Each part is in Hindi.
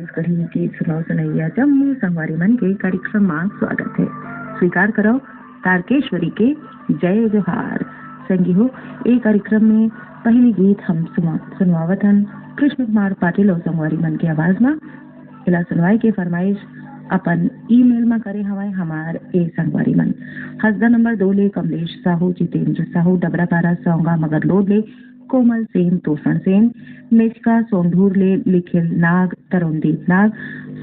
छत्तीसगढ़ी गीत सुनाओ सुनैया जम्मू संगवारी मन के कार्यक्रम में स्वागत है। स्वीकार करो तारकेश्वरी के जय जोहार। संगी हो एक कार्यक्रम में पहली गीत हम सुनवावत हन कृष्ण कुमार पाटिल और संगवारी मन की आवाज में। इला सुनवाई के फरमाइश अपन ईमेल में करे हवाए हमार ए संगवारी मन हसदा नंबर 2 ले कमलेश साहू, जितेंद्र साहू, डबरापारा सौंगा मगर लोड ले कोमल सेन, तोसन सेन, मेचका सोंधूर ले लिखिल नाग, तरुणदीप नाग,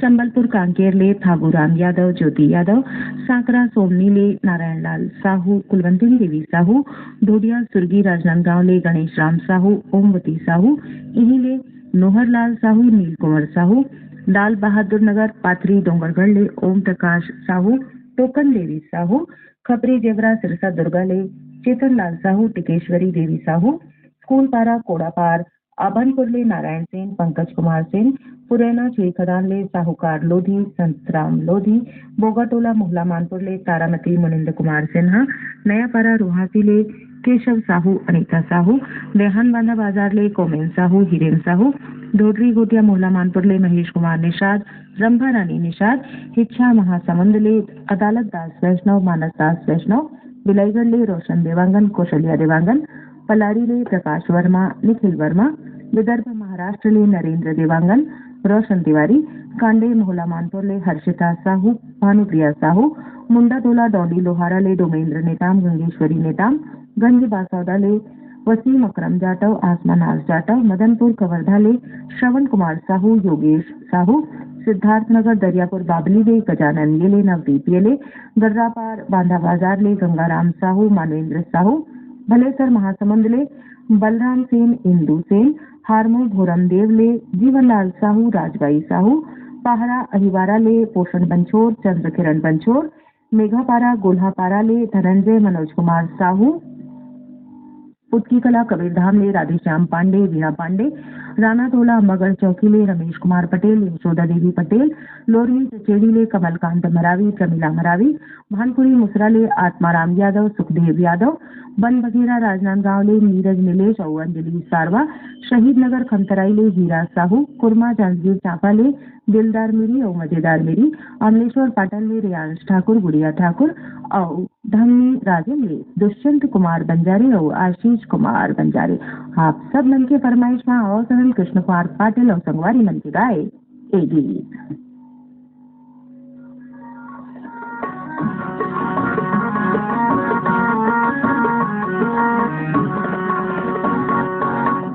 संबलपुर कांकेर ले फागुराम यादव, ज्योति यादव, साकरा सोमनी ले नारायण लाल साहू, कुलवंती देवी साहू, ढोडिया सुरगी राजनांदगांव ले गणेश राम साहू, ओमवती साहू, इन्हीं ले नोहर लाल साहू, नील कुंवर साहू, लाल बहादुर नगर पाथरी डोंगरगढ़ ले ओम प्रकाश साहू, टोकन देवी साहू, खपरी जेवरा सिरसा दुर्गा ले चेतन लाल साहू, टिकेश्वरी देवी साहू, स्कूल पारा कोड़ापार आबनपुर ले नारायण सेन, पंकज कुमार सेन, पुरैना छेखदान ले साहूकार लोधी, संतराम लोधी, बोगाटोला मोहला मानपुर ले तारामती मुनिंद्र कुमार सिन्हा, नया पारा रुहासी ले केशव साहू, अनीता साहू, देहान बांधा बाजार ले कोमेन साहू, हिरेन साहू, ढोडरी गोटिया मोहला मानपुर ले महेश कुमार निषाद, रंभा रानी निषाद, हिच्छा महासमुंद ले अदालत दास वैष्णव, मानस दास वैष्णव, बिलाईगढ़ ले रोशन देवांगन, कौशल्या देवांगन, पलारी ले प्रकाश वर्मा, निखिल वर्मा, विदर्भ महाराष्ट्र ले नरेंद्र देवांगन, रोशन तिवारी, कांडे मोहला मानपुर ले हर्षिता साहू, भानुप्रिया साहू, मुंडा तोला डोंडी लोहारा ले डोमेंद्र नेताम, गंगेश्वरी नेताम, गंज बासौदा ले वसीम अकरम जाटव, आसमानाज जाटव, मदनपुर कवर्धा ले श्रवण कुमार साहू, योगेश साहू, सिद्धार्थनगर दरियापुर बाबली ले गजानन ये ले नवदीप ये ले, गर्रापार बांधा बाजार ले गंगाराम साहू, मानवेंद्र साहू, भलेसर महासमुंद ले बलराम सेन, इंदू सेन, हारमो भोरमदेव ले जीवनलाल साहू, राजबाई साहू, पहाड़ा अहिवारा ले पोषण बंछोर, चंद्र किरण बंछोर, मेघापारा गोल्हापारा ले धनंजय मनोज कुमार साहू, उत्की कला कबीरधाम ले राधेश्याम पांडे, वीणा पांडे, राणा टोला मगर चौकी ले रमेश कुमार पटेल, यशोदा देवी पटेल, लोरवी चचेड़ी ले कमलकांत मरावी, प्रमिला मरावी, भानपुरी मुसरा ले आत्माराम यादव, सुखदेव यादव, बन बघेरा राजनांदगांव ले नीरज नीलेश और अंजलि सारवा, शहीद नगर खंतराई ले हीरा साहू, कुरमा जांजगीर चांपा ले दिलदार मेरी और मजेदार मेरी, अमलेश्वर पाटन ले रियांश ठाकुर, गुड़िया ठाकुर और धमनी राजन ले दुष्यंत कुमार बंजारे और आशीष कुमार बंजारे। आप सब मन के फरमाइश में और सरल कृष्ण कुमार पाटिल और संगवारी मन के गाए एक गीत।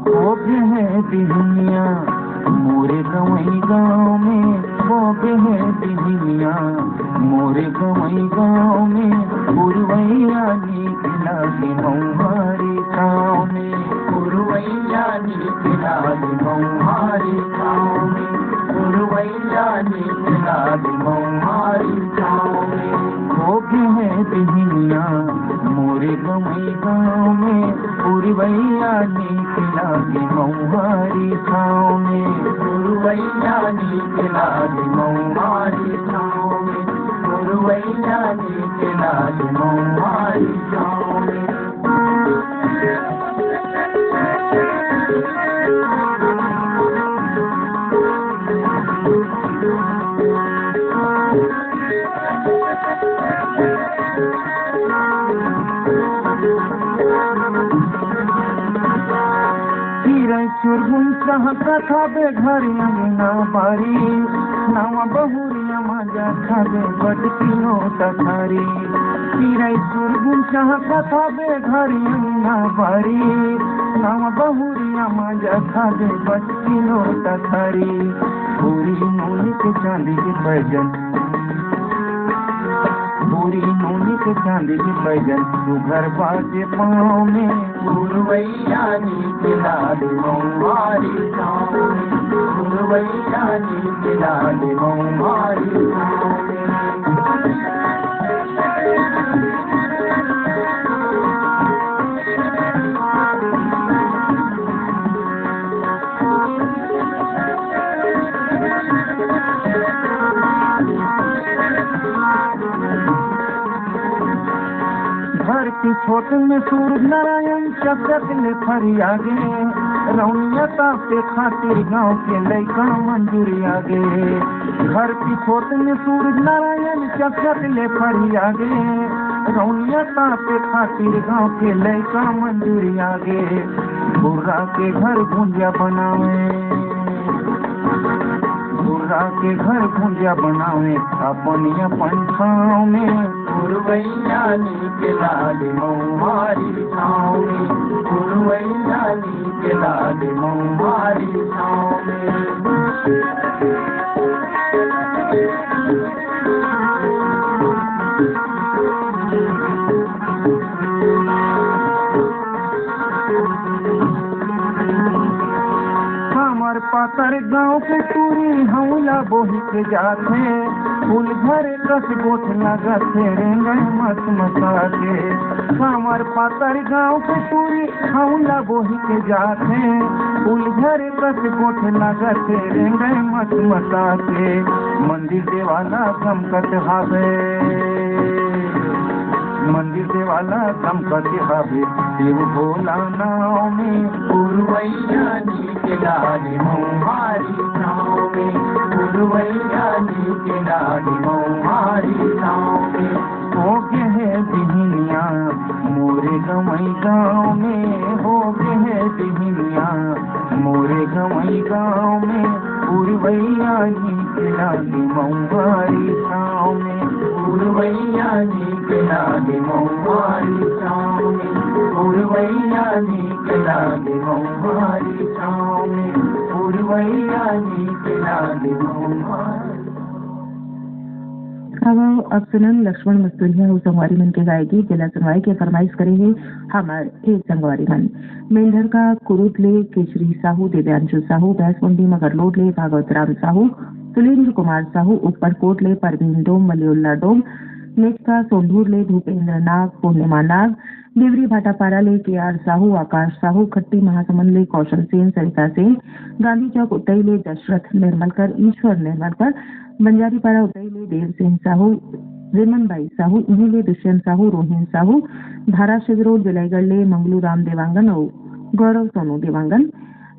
वो भी है बिहनिया मोरे गवई गाँव में, वो भी है बिहनिया मोरे गवई गाँव में, पुरवैया निकला के हमारे गाँव में, पुरवैया निकला के हमारे गाँव में, पुरवैया निकला के हमारे गाँव में। वो भी है बिहनिया मोरे गवई गाँव में, पुरवैया निकला के हमारे गाँव में, पुरवैया निकला के हमारे गाँव में, पुरवैया निकला के हमारे गाँव में। कथा बेघरिया ना बारी नावा बहुरिया मजा खाबे बटकिनो तखारी, चिराईसुर गुंचाह कथा बेघरिया ना बारी नावा बहुरिया मजा खाबे बटकिनो तखारी, पूरी नूनी के चांदी के बैजन, पूरी नूनी के चांदी के बैजन, तू घर बाजे पाँव में, पुरवैया निकला के हमारे गाँव में, पुरवैया निकला के हमारे गाँव में। धरती छोट में सूरज नारायण चक्रक ले फरियागे, रौनिया तापे खातिर गांव के लइका मंजूरी आगे घर की छोट में सूरज नारायण चकचक ले फरी आगे रौनिया तापे खातिर गांव के लइका मंजूरी आगे बुर्रा के घर भुंजिया बनावे बुर्रा के घर भुंजिया बनावे अपनी अपन छाँव में पुरवैया के लाल मऊहारी छाँव में पुरवैया के लाल मऊहारी छाँव में पातर गाँव के टूरी हौला बोही के जाते फूल भरे रस गोठ लगते रेंगे मत मसा के हमार पातर गाँव के टूरी हौला बोही के जाते फूल भरे रस गोठ लगते रेंगे मत मसा के मंदिर देवाला चमकत हावे मंदिर देवाला चमकत हावे शिव भोला नाव में पुरवैया के लाल मऊहारी छाँव में पुरवैया के लाल मऊहारी छाँव में हो गए है बिहनिया मोरे गवई गाँव में हो गए है बिहनिया मोरे गवई गाँव में पुरवैया के लाल मऊहारी छाँव में पुरवैया के लाल मऊहारी छाँव में पुरवैया के लाल मऊहारी छाँव में पुरवैया के लाल मऊहारी। अब सुनन लक्ष्मण मस्तूरिया हो संगवारी मन के गायकी जिला सुनवाई के फरमाइश करेंगे हमार एक संगवारी मन मेंढर का कुरुत ले केशरी साहू दिव्यांशु साहू भैंसमुंडी मगरलोड ले भागवत राम साहू सुलेंद्र कुमार साहू ऊपरकोट ले परवीन डोम मलियुल्ला डोम नेक्का सोंढूर ले भूपेंद्र नाग पूर्णिमा नाग देवरी भाटापारा ले केआर साहू आकाश साहू खट्टी महासमंद ले कौशल सेन सरिता सेन गांधी चौक उतई ले दशरथ निर्मलकर ईश्वर निर्मलकर बंजारीपारा उतई ले देव सिंह साहू रेमन बाई साहू इन्हीं ले दुष्यंत साहू रोहिन साहू धारा शिवरोड विलयगढ़ ले मंगलू राम देवांगन और गौरव सोनू देवांगन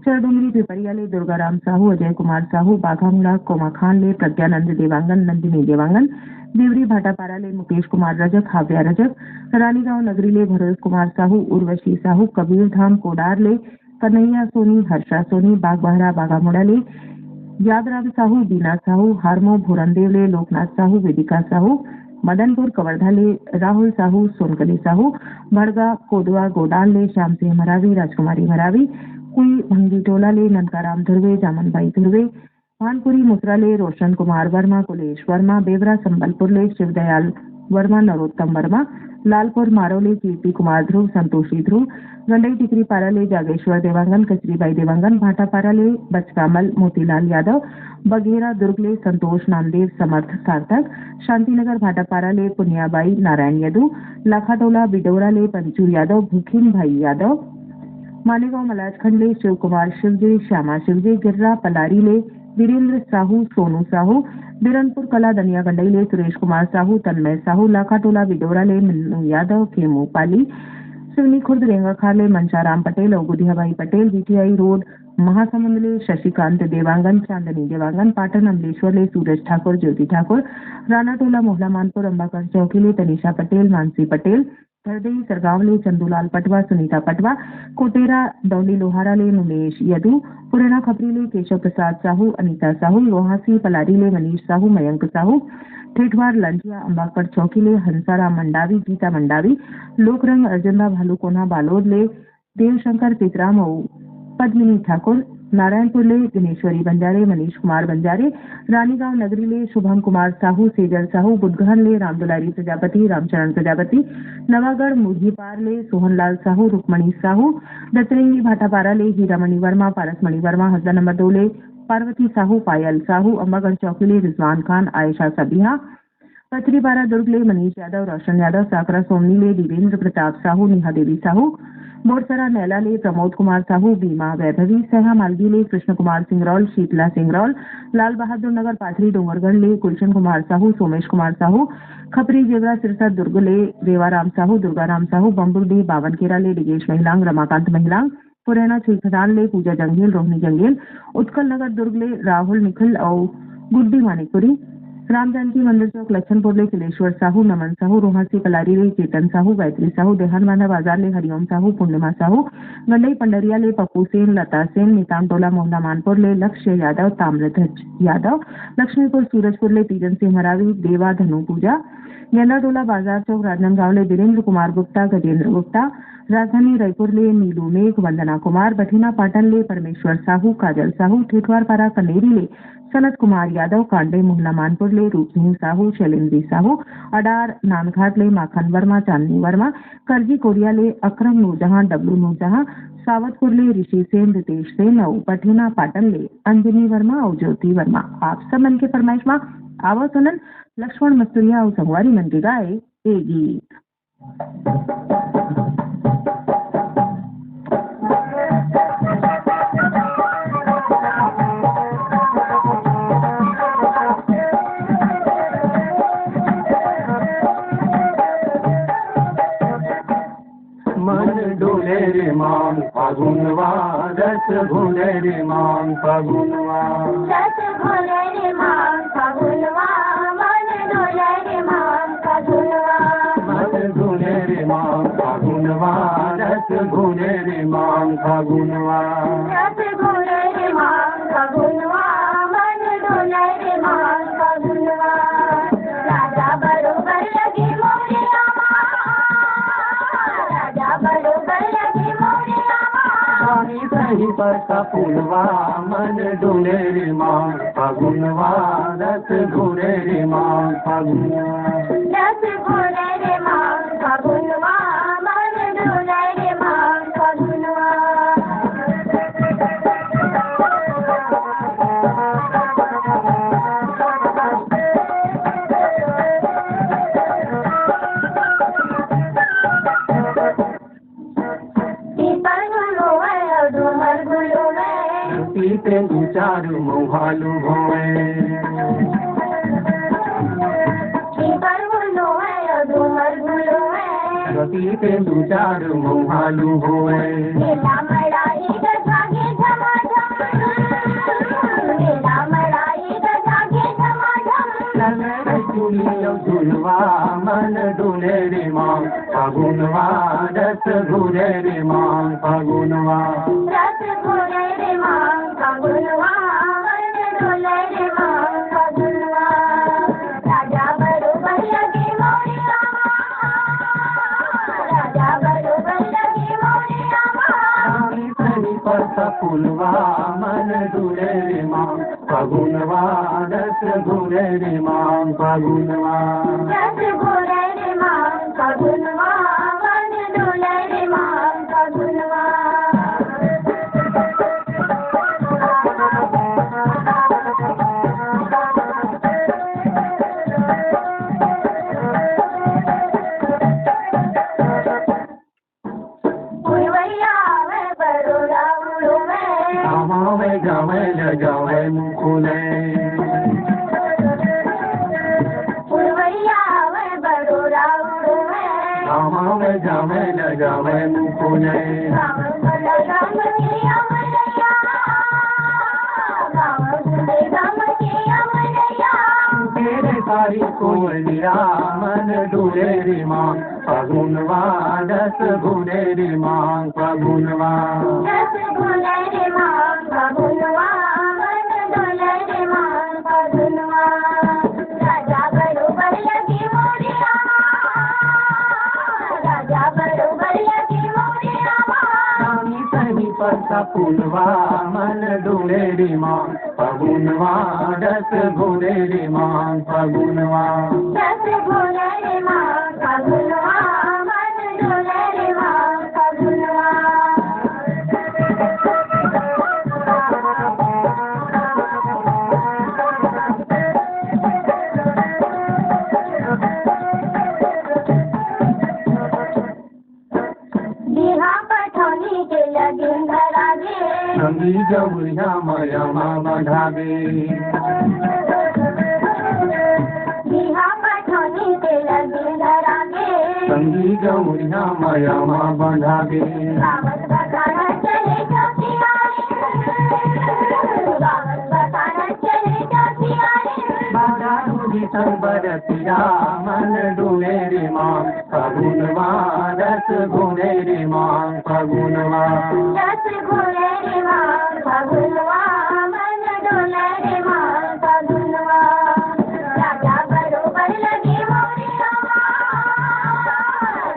चरडुंगरी पिपरिया ले दुर्गाराम साहू अजय कुमार साहू बाघामुड़ा कोमा खान ले प्रज्ञानंद देवांगन नंदिनी देवांगन देवरी भाटापारा ले मुकेश कुमार रजक हाव्या रजक रानीगांव नगरी ले भरोज कुमार साहू उर्वशी साहू कबीर धाम कोडार ले कन्हैया सोनी हर्षा सोनी बागबहरा बाघामुड़ा ले यादराम साहू बीना साहू हारमो भोरनदेव ले लोकनाथ साहू वेदिका साहू मदनपुर कवर्धा ले राहुल साहू सोनकली साहू मड़गा कोदवा गोडान ले श्याम सिंह मरावी राजकुमारी मरावी कुई भंगी टोला ले ननकाराम धुर्वे जामनबाई धुर्वे भानपुरी मुसरा ले रोशन कुमार वर्मा कुलेश वर्मा बेवरा संबलपुर ले शिवदयाल वर्मा नरोत्तम वर्मा लालपुर मारोले कीर्ति कुमार ध्रुव संतोषी ध्रुव गंडई टिकरी पारा ले जागेश्वर देवांगन कचरीबाई देवांगन भाटापारा ले बचकामल मोतीलाल यादव बघेरा दुर्ग ले संतोष नामदेव समर्थ सार्थक शांतिनगर भाटापारा ले पुनियाबाई नारायण यदू लाखाटोला बिडोरा ले पंचू यादव भूखिन भाई यादव मालेगांव मलाजखंड ले शिव कुमार शिवजे श्यामा शिवजे गिर्रा पलारी ले वीरेंद्र साहू सोनू साहू बिरनपुर कला दनिया गंडई ले सुरेश कुमार साहू तन्मय साहू लाखाटोला बिडोरा ले मन्नू यादव खेमू पाली सिवनी खुर्द रेंगाखार ले मंशाराम पटेल औगुधियाबाई पटेल बीटीआई रोड महासमुंद ले शशिकांत देवांगन चांदनी देवांगन पाटन अमलेश्वर ले सूरज ठाकुर ज्योति ठाकुर रानाटोला मोहला मानपुर अंबाकर चौकी ले तनिषा पटेल मानसी पटेल हरदई सरगांव ले चंदूलाल पटवा सुनीता पटवा कोटेरा दौली लोहारा ले नुमेश यदू पुराना खपरी ले केशव प्रसाद साहू अनीता साहू लोहासी पलारी ले मनीष साहू मयंक साहू ठेठवार लंजिया अंबाकर चौकी ले हंसाराम मंडावी गीता मंडावी लोकरंग अर्जुनदा भालूकोना बालोद ले देवशंकर पितराम पद्मिनी ठाकुर नारायणपुर ले दिनेश्वरी बंजारे मनीष कुमार बंजारे रानीगांव नगरी ले शुभम कुमार साहू सेजल साहू बुधगहन ले रामदुलारी प्रजापति रामचरण प्रजापति नवागढ़ मुढ़ीपार ले सोहनलाल साहू रुक्मणी साहू दत्तरेंगी भाटापारा ले हीरामणि वर्मा पारसमणि वर्मा हसदा नंबर 2 ले पार्वती साहू पायल साहू अम्बागढ़ चौकी ले रिजवान खान आयशा सबिहा पथरीपारा दुर्ग ले मनीष यादव रोशन यादव साकरा सोमनी ले देवेंद्र प्रताप साहू नेहा देवी साहू बोरसरा नैला ले प्रमोद कुमार साहू बीमा वैभवी सहा मालवी ले कृष्ण कुमार सिंगरौल शीतला सिंगरौल लाल बहादुर नगर पाथरी डोंगरगढ़ ले गुलशन कुमार साहू सोमेश कुमार साहू खपरी जेवरा सिरसा दुर्ग ले देवाराम साहू दुर्गाराम साहू बम्बुरडी बावनकेरा ले डिगेश महिलांग रमाकांत महिलांग पुराना छिलखदान ले पूजा जंगेल, रोहिणी जंगेल, उत्कल नगर दुर्ग ले राहुल निखिल और गुड्डी मानिकपुरी, राम जानकी मंदिर चौक लक्षणपुर ले किलेश्वर साहू, नमन साहू, रोहासी कलारी ले चेतन साहू, गायत्री साहू, देहान बांधा बाजार ले हरिओम साहू, पूर्णिमा साहू, गंडई पंडरिया ले पप्पू सेन, लता सेन, नीताम टोला मोहल्ला मानपुर ले लक्ष्य यादव, ताम्रध्वज यादव, लक्ष्मीपुर सूरजपुर ले तीजन सिंह मरावी, देवा धनु पूजा, गेंदा टोला बाजार चौक राजनांदगांव ले वीरेंद्र कुमार गुप्ता, गजेंद्र गुप्ता, राजधानी रायपुर ले नीलू मेघ, वंदना कुमार, बठिना पाटन ले परमेश्वर साहू, काजल साहू, ठेठवारपारा कनेरी ले सनत कुमार यादव, कांडे मोहल्ला मानपुर ले रूप सिंह साहू, शैलेंद्री साहू, अडार नानघाट ले माखन वर्मा, चांदनी वर्मा, करजी कोरिया ले अकरम नूरजहां, डब्लू नूरजहां, सावतपुर ले ऋषि सेन, रितेश सेन और बठिना पाटन ले अंजनी वर्मा और ज्योति वर्मा। आप सब मन के फरमाइश में आवा सुनन लक्ष्मण मस्तुरिया और संगवारी मन के गाए ए गीत। मन डोले रे मान फागुनवा, रस घोले रे मान फागुनवा, रस घोले रे मान फागुनवा, मन डोले रे मान फागुनवा, मन डोले रे मान फागुनवा, रस घोले रे मान फागुनवा, रस घोले रे मान फागुनवा, मन डोले रे मान फागुनवा, राजा बरोबर लगे मोरे आमा, राजा बरोबर लगे मोरे आमा, पानी सही पर का फूलवा, मन डोले रे मान फागुनवा, रस घोले रे मान फागुनवा, रस घोले रे मान फागुनवा, मन डोले रे मान फागुनवा। पीपल गुलो है और डूमर गुलो है, पीते दू चारू मोहालू होए, पीपल गुलो है और डूमर गुलो है, पीते दू चारू मोहालू होए, मेला मड़ाई गजागे झमाझम, मेला मड़ाई गजागे झमाझम, चुनियो झुलवा, मन डोले रे मान फागुनवा, रस घोले रे मान फागुनवा, रस घोले रे मान फागुनवा, मन डोले रे मान फागुनवा, राजा बरोबर लगे मोरे आमा, राजा बरोबर लगे मोरे आमा, रानी सही पर का फूलवा, मन डोले रे मान फागुनवा, रस घोले रे मान फागुनवा, रस घोले रे मान फागुनवा, मन डोले रे मान फागुनवा। उड़वैया में बरोरा उड़ो में, गावे गावे लगावे मुखुले, उड़वैया में बरोरा उड़ो में, गावे गावे लगावे मुखुले, गाँव गले गम के अमरैया, गाँव गले गम के अमरैया, तेरे सारी कोयलिया, मन डोले रे मान फागुनवा, रस घोले रे मान फागुनवा, रस घोले रे मान फागुनवा, मन डोले रे मान फागुनवा, राजा बरोबर लगे मोरे आमा, राजा बरोबर लगे मोरे आमा, रानी सही पर का फूलवा, मन डोले रे मान फागुनवा, रस घोले रे मान फागुनवा, रस घोले रे मान फागुनवा, मन डोले रे मान फागुनवा। बिहा पठौनी के लगे धरागे, संगी जमुरिया माया मामा ढाबे, बिहा पठौनी के लगे धरागे, संगी जमुरिया माया मामा ढाबे, सावत बगाना चले जोगी संबर पिया मन डूले रे माँ फगुनवा रस घूमे रे माँ फगुनवा रस घूमे रे माँ फगुनवा मन डोले रे माँ फगुनवा राजा बरोबर लगी मोरिया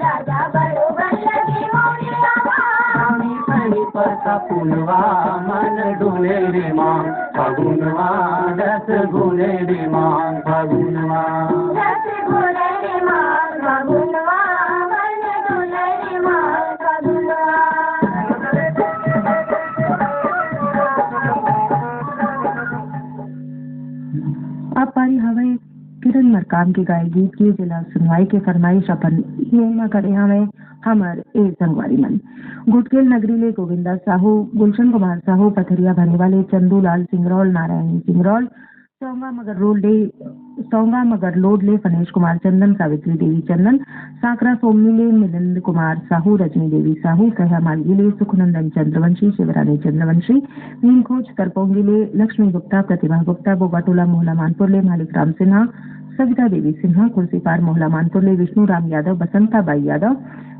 राजा बरोबर लगी मोरिया रानी सही पता पुलवा मन डूले रे माँ फगुनवा रस घूमे रे माँ फगुनवा रस घूमे रे माँ फगुनवा मन डोले रे माँ फगुनवा अब पारी हवे किरण मरकाम के गाय गीत की जिला सुनवाई के फरमाइश अपन ये न करे हमें हमर ए संगवारी मन गुटकेल नगरी ले गोविंदा साहू गुलशन कुमार साहू पथरिया भरे वाले चंदू लाल सिंगरौल नारायणी सिंगरौल सौंगा मगर लोड ले फनेश कुमार चंदन सावित्री देवी चंदन साकरा सोमनी ले मिलिंद कुमार साहू रजनी देवी साहू कहा मालगी ले सुखनंदन चंद्रवंशी शिवरानी चंद्रवंशी नीम खोज करपोंगी ले लक्ष्मी गुप्ता प्रतिभा गुप्ता बोगाटोला मोहला मानपुर ले मालिक राम सिन्हा सविता देवी सिन्हा कुर्सी पार मोहला मानपुर ले विष्णु राम यादव बसंता बाई यादव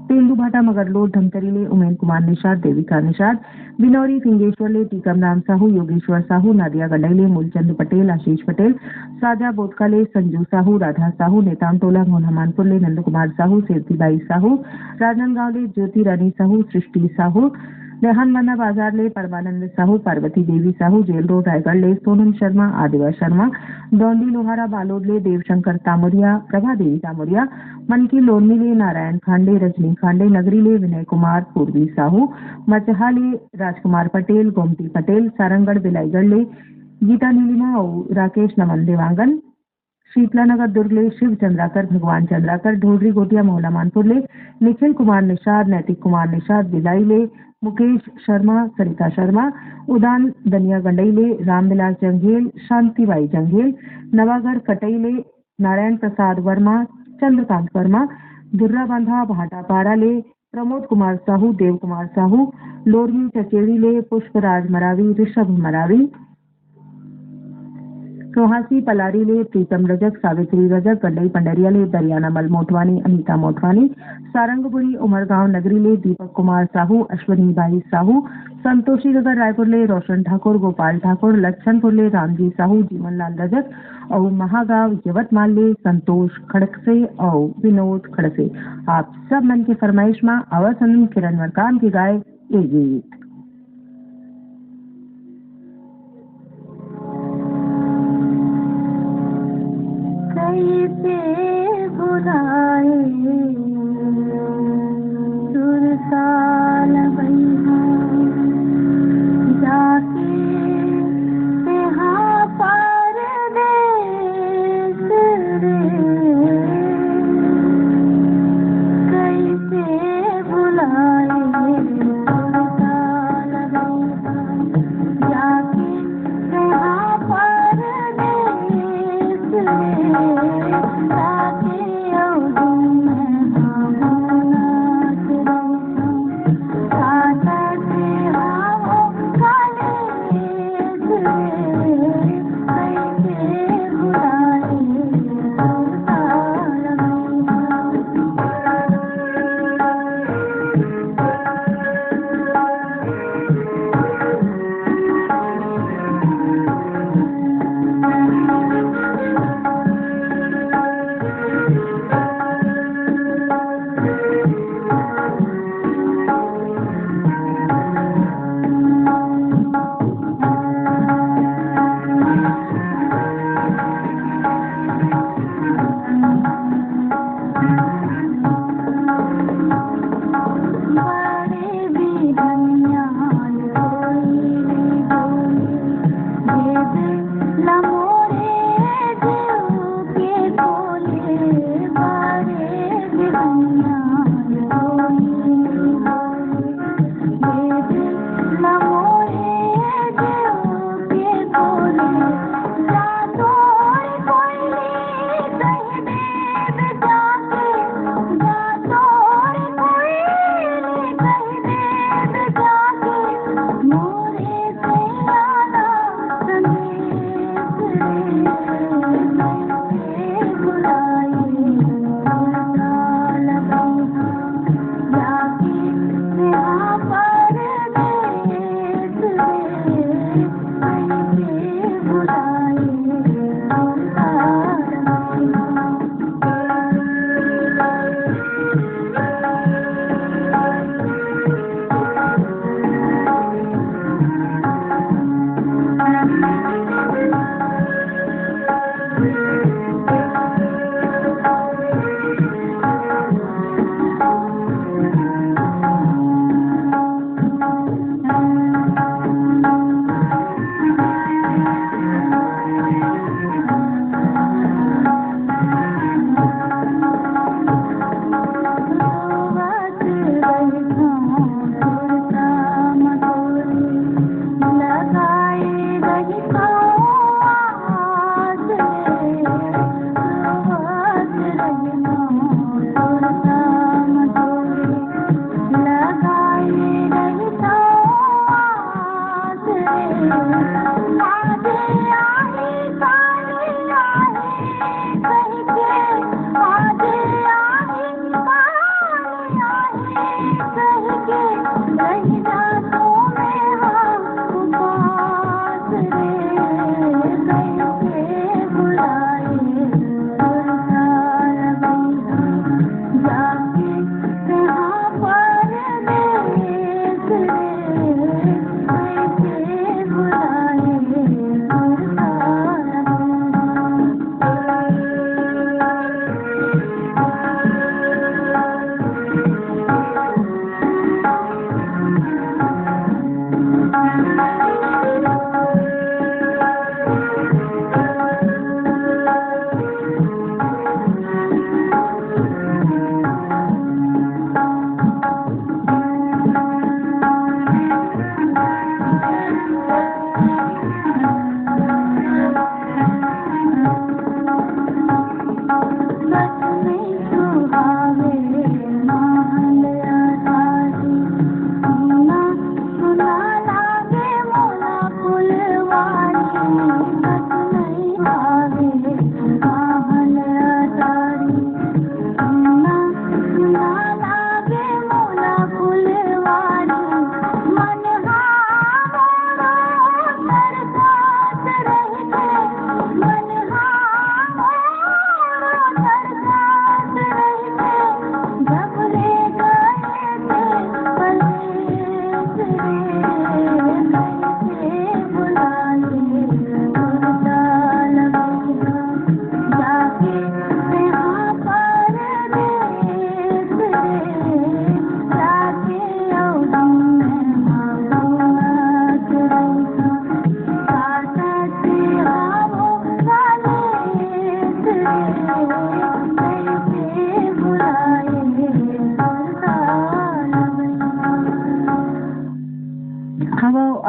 तेंदु भाटा मगरलोड धमतरी ले उमेन कुमार निषाद देविका निषाद बिनौरी फिंगेश्वर ले टीकम राम साहू योगेश्वर साहू नादिया गंडई ले मूलचंद पटेल आशीष पटेल साजा बोधका ले संजू साहू राधा साहू नेताम टोला मोहनमानपुर ले नंद कुमार साहू सेवतीबाई साहू राजनांदगांव ले ज्योति रानी साहू सृष्टि साहू रेहानमन्ना बाजार ले परमानंद साहू पार्वती देवी साहू जेल रोड रायगढ़ ले सोनम शर्मा आदिवा शर्मा डोंडी लोहारा बालोद ले देवशंकर तामोरिया प्रभा देवी तामोरिया मनकी लोरमी ले नारायण खांडे रजनी खांडे नगरी ले विनय कुमार पूर्वी साहू मचहा ले राजकुमार पटेल गोमती पटेल सारंगढ़ बिलाईगढ़ ले गीता नीलिमा और राकेश नमन देवांगन शीतला नगर दुर्ग ले शिव चंद्राकर भगवान चंद्राकर ढोडरी गोटिया मोहला मानपुर ले निखिल कुमार निषाद नैतिक कुमार निषाद बिलाई ले मुकेश शर्मा सरिता शर्मा उदान दनिया गंडई ले रामविलास जंघेल शांतिबाई जंघेल नवागढ़ कटई ले नारायण प्रसाद वर्मा चंद्रकांत वर्मा दुर्रा बांधा भाटापारा ले प्रमोद कुमार साहू देव कुमार साहू लोरमी चचेड़ी ले पुष्पराज मरावी ऋषभ मरावी सोहासी पलारी ले प्रीतम रजक सावित्री रजक गंडई पंडरिया ले दरियाना मल मोटवानी अनीता मोटवानी सारंगपुरी उमरगांव नगरी ले दीपक कुमार साहू अश्वनी बाई साहू संतोषी नगर रायपुर ले रोशन ठाकुर गोपाल ठाकुर लच्छनपुर ले रामजी साहू जीवनलाल रजक और महागांव यवतमाल ले संतोष खड़कसे और विनोद खड़से। आप सब मन के फरमाइश में अवसन किरण मरकाम की गाय ए गीत कैसे बुराए सुरसाल बन्हा जाके यहाँ परदेस रे कैसे बुलाए सुरसाल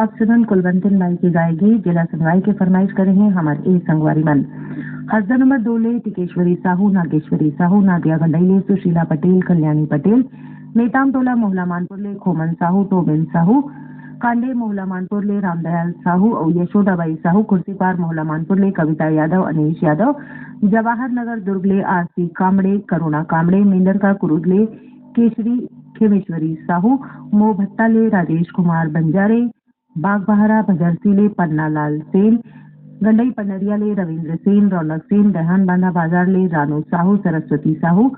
अब सुनन कुलवंतन बाई की गायगी जिला सुनवाई के फरमाइश कर रहे हैं हमारे ए संगवारी मन हसदा नंबर 2 ले टिकेश्वरी साहू नागेश्वरी साहू नादिया गंडईले सुशीला पटेल कल्याणी पटेल नेताम टोला मोहला मानपुर ले खोमन साहू टोबिन साहू कांडे मोहला मानपुर ले रामदयाल साहू और यशोदाबाई साहू कुर्सी पार मोहला मानपुर ले कविता यादव अनिश यादव जवाहर नगर दुर्ग ले आरसी कामड़े करुणा कामड़े मेंदर का कुरुद ले केशरी खेमेश्वरी साहू मोहभट्टा ले राजेश कुमार बंजारे बागबहारा भजरसी ले पन्ना लाल सेन गंडई पनरिया ले रविंद्र सेन रौनक सेन दहन बांधा बाजार ले रानू साहू सरस्वती साहू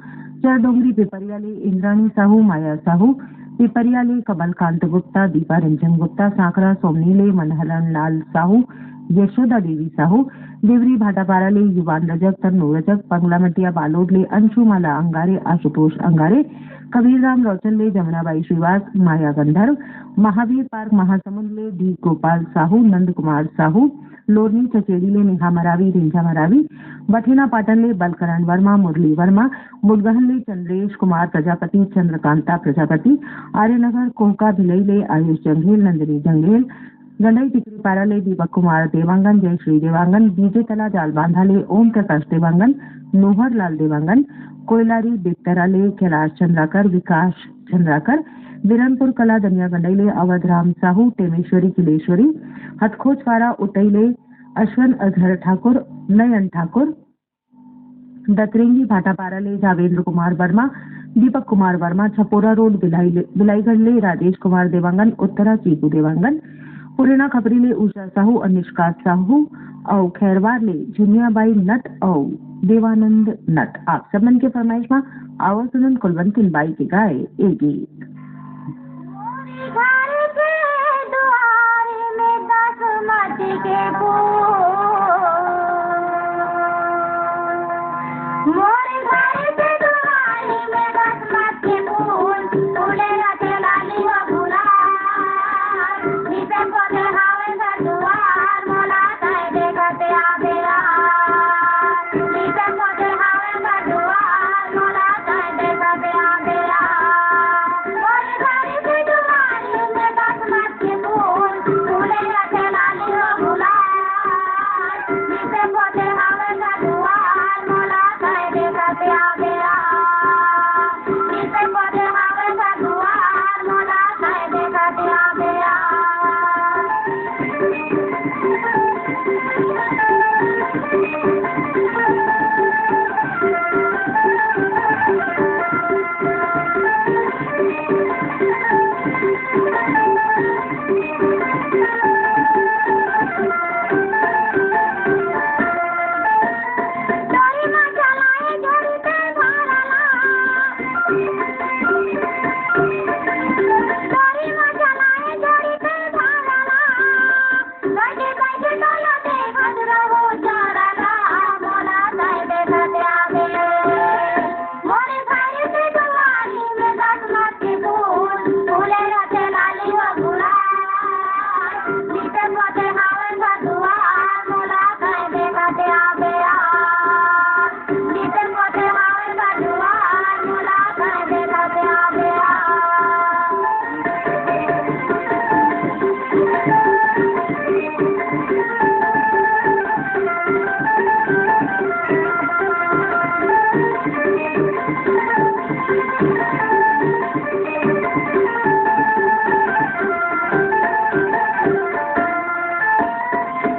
चरडोंगरी पिपरिया ले इंद्राणी साहू माया साहू पिपरिया ले कमलकांत गुप्ता दीपा रंजन गुप्ता सांकरा सोमनी ले मनहरन लाल साहू यशोदा देवी साहू देवरी भाटापारा ले युवान रजक तन्नू रजक पंगलामटिया बालोद ले अंशुमाला अंगारे आशुतोष अंगारे कबीरराम रौचन ले जमुनाबाई श्रीवास माया गंधर्व महावीर पार्क महासमुंद ले डी गोपाल साहू नंद कुमार साहू लोरनी चचेड़ी ले नेहा मरावी रिंझा मरावी बठेना पाटन ले बलकरण वर्मा मुरली वर्मा मुडगहन ले चंद्रेश कुमार प्रजापति चंद्रकांता प्रजापति आर्यनगर कोहका भिलई ले आयुष जंघेल नंदिनी जंघेल गंडई टिकरी पारा ले दीपक कुमार देवांगन जय श्री देवांगन बीजे तला जाल बांधा ले ओम प्रकाश देवांगन नोहर लाल देवांगन कोयलारी बेतरा ले कैलाश चंद्राकर विकास चंद्राकर बिरनपुर कला दनिया गंडई ले अवध राम साहू टेमेश्वरी किलेश्वरी हथखोजपारा उतई ले अश्वन अजहर ठाकुर नयन ठाकुर दतरेंगी भाटापारा ले जावेंद्र कुमार वर्मा दीपक कुमार वर्मा छपोरा रोड बिलाईगढ़ ले राजेश कुमार देवांगन उत्तरा चीकू देवांगन पुरेना खपरी ले उषा साहू अनिष्का साहू और खैरवार ले झुनियाबाई नट और देवानंद नट। आप सबन के फरमाइश में आवाज सुनन कुलवंतिन बाई के गाए एक गीत।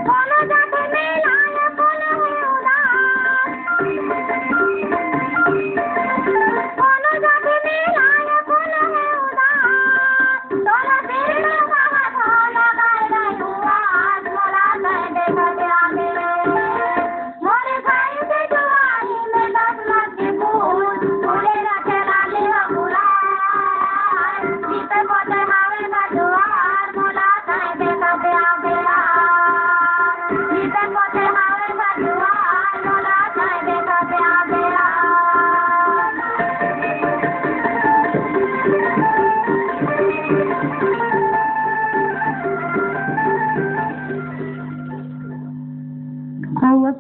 बोलो जाके मेला बोलो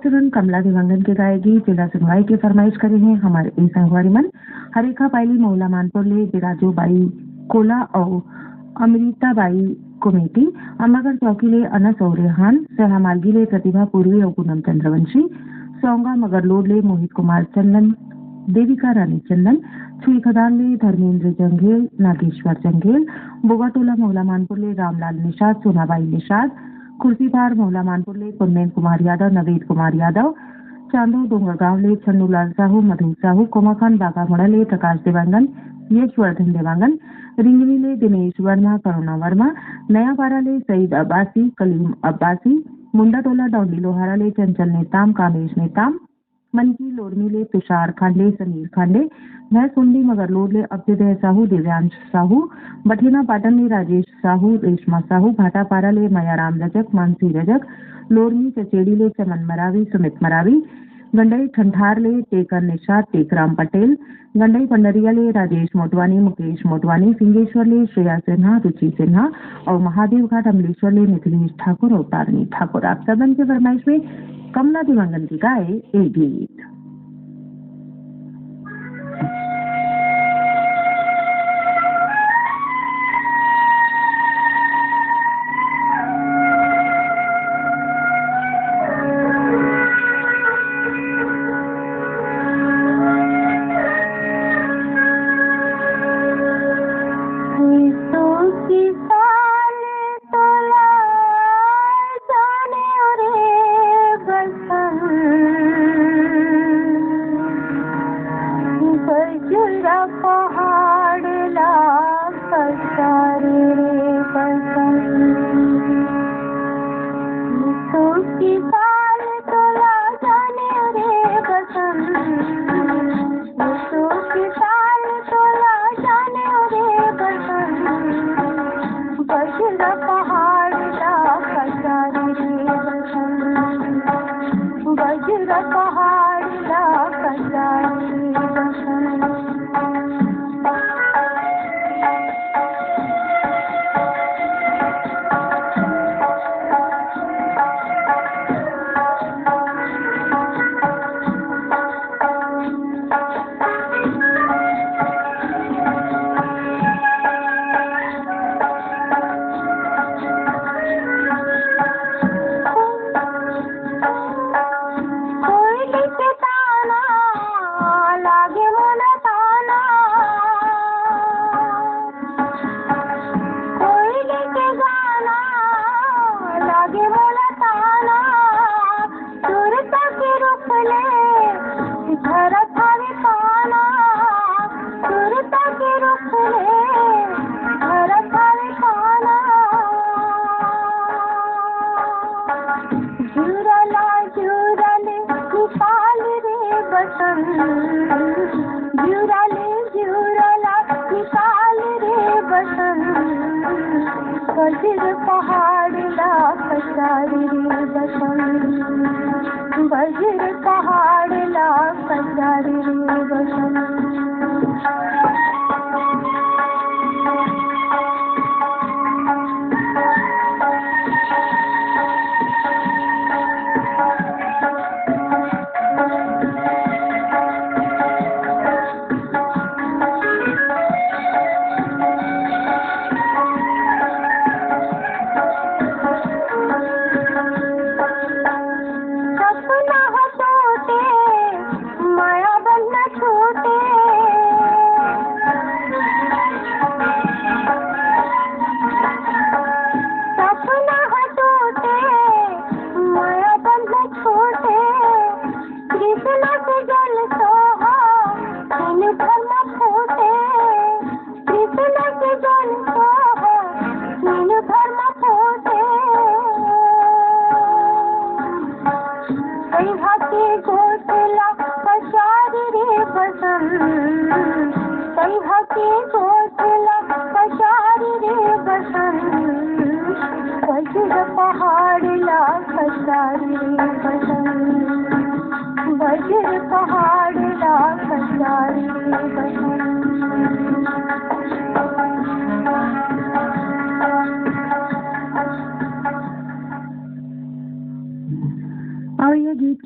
तुरंत कमला दिवंगन के गाए गीत जिला सुनवाई की फरमाइश करे हैं हमारे ए संगवारी मन हरेखा पाइली मौला मानपुर ले बिराजो बाई कोला और अमृता बाई कमेटी अम्बागढ़ चौकी ले अनस और रेहान सहा मालगी ले प्रतिभा पूर्वी और पूनम चंद्रवंशी सोंगा मगरलोड ले मोहित कुमार चंदन देविका रानी चंदन छुई खदान ले धर्मेंद्र जंगेल नागेश्वर जंगेल बोगाटोला मौला मानपुर ले रामलाल निषाद सोनाबाई निषाद कुर्सीपार मौला मानपुर ले पुन्नेन कुमार यादव नवेद कुमार यादव चांदो डोंगरगांव ले छन्नूलाल साहू मधु साहू कोमाखान बागामुड़ा ले प्रकाश देवांगन यशवर्धन देवांगन रिंगनी ले दिनेश वर्मा करुणा वर्मा नयापारा ले सईद अब्बासी कलीम अब्बासी मुंडा टोला डौंडी लोहारा ले चंचल नेताम कामेश नेताम मनकी लोरमी ले तुषार खांडे समीर खांडे भैंसुंडी मगरलोड ले अभ्युदय साहू दिव्यांश साहू बठेना पाटन ले राजेश साहू रेशमा साहू भाटापारा ले मयाराम रजक मानसी रजक लोरमी चचेड़ी ले चमन मरावी सुमित मरावी गंडई ठंठार ले टेकर निषाद टेकराम पटेल गंडई पंडरिया ले राजेश मोटवानी मुकेश मोटवानी सिंगेश्वर ले श्रेया सिन्हा रुचि सिन्हा और महादेव घाट अमलेश्वर ले मिथिलेश ठाकुर और तारणी ठाकुर। आप सबन के फरमाइश में कमला दिवंगन की गाए एक गीत।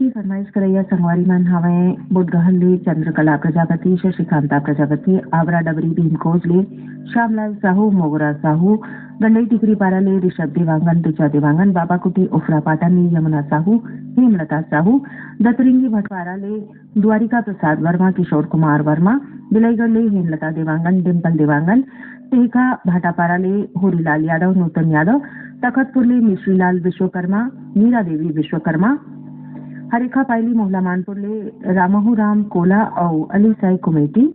अगली फरमाइश करैया संगवारी मन हवे बुधगहल चंद्रकला प्रजापति, शशिकांता प्रजापति, आवरा डबरी भीमकोज ले श्यामलाल साहू, मोगरा साहू, गंडई टिकरी पारा ले ऋषभ देवांगन, ऋचा देवांगन, बाबा कुटी उफरा पाटन ले यमुना साहू, हेमलता साहू, दतरिंगी भटवारा ले द्वारिका प्रसाद वर्मा, किशोर कुमार वर्मा, बिलाईगढ़ ले हेमलता देवांगन, डिम्पल देवांगन, टेका भाटापारा ले होरीलाल यादव, नूतन यादव, तखतपुर ले मिश्रीलाल विश्वकर्मा, मीरा देवी विश्वकर्मा, हरेखा पायली मोहला मानपुर ले रामहू राम कोला और अली साई कमेटी,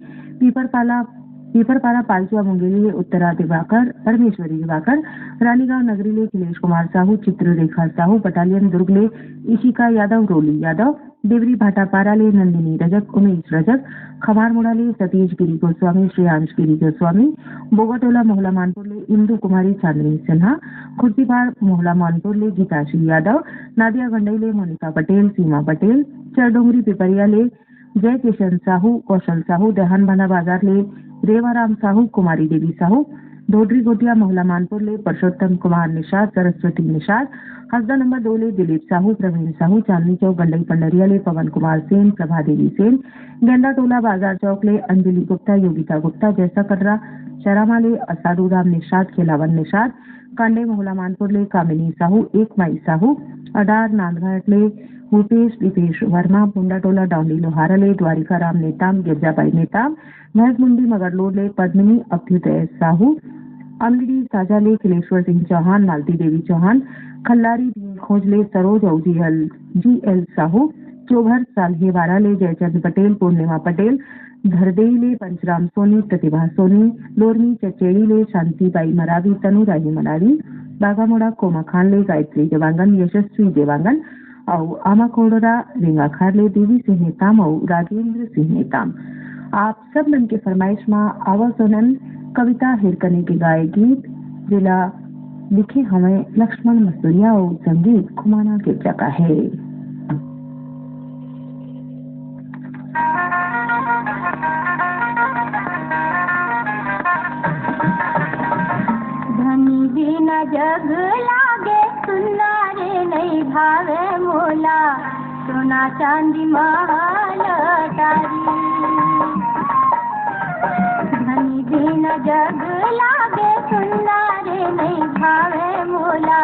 पीपरपारा पालचुआ मुंगेली ले उत्तरा दिवाकर, परमेश्वरी दिवाकर, रानीगांव नगरी ले खिलेश कुमार साहू, चित्ररेखा साहू, बटालियन दुर्ग ले इशिका यादव, रोली यादव, देवरी भाटापारा ले नंदिनी रजक, उमेश रजक, खमारमुड़ा ले सतीश गिरी गोस्वामी, श्रेयांश गिरी गोस्वामी, बोगाटोला मोहला मानपुर ले इंदु कुमारी, चांदनी सिन्हा, खुर्सीपार मोहला मानपुर ले गीताश्री यादव, नादिया गंडई ले मोनिका पटेल, सीमा पटेल, चरडोंगरी पिपरिया ले जय किशन साहू, कौशल साहू, दहनबांधा बाजार ले रेवाराम साहू, कुमारी देवी साहू, धोडरी गोटिया मोहला मानपुर ले परसोत्तम कुमार निषाद, सरस्वती निषाद, हसदा नंबर 2 ले दिलीप साहू, प्रवीण साहू, चांदनी चौक गंडई पंडरिया ले पवन कुमार सेन, प्रभा देवी सेन, गेंदा टोला बाजार चौक ले अंजलि गुप्ता, योगिता गुप्ता, जैसा कटरा शरामा ले असादू राम निषाद, खेलावन निषाद, कांडे मोहला मानपुर ले कामिनी साहू, एक माई साहू, अडार नांदघाट ले भूपेश दीपेश वर्मा, बुंडा टोला डाउंडी लोहारा ले द्वारिका राम नेताम, गिरजाबाई नेताम, महज मुंडी मगरलोड ले पद्मिनी अभ्युदय साहू, अमलिडी साजा ले किलेश्वर सिंह चौहान, मालती देवी चौहान, खल्लारी खोज ले सरोज और जी एल साहू, चोभर साल्हेवारा ले जयचंद पटेल, पूर्णिमा पटेल, धरदेई ले पंचराम सोनी, प्रतिभा सोनी, लोरमी चचेड़ी ले शांतिबाई मरावी, तनुराई मरावी, बागामोड़ा कोमा खान ले गायत्री देवांगन, यशस्वी देवांगन और आमा कोडरा रेंगाखार ले देवी सिंह नेताम और राजेंद्र सिंह नेताम। आप सब मन के फरमाइश में आवा सोनन कविता हिरकने के गाय गीत जिला लिखे हमें लक्ष्मण मसूरिया और संगीत खुमाना गिरजा का है। धनी बिना जग लागे, सुना रे नहीं भावे मोला, सोना चांदी महल तारी। धनी बिना जग लागे, सुना रे नहीं भावे मोला,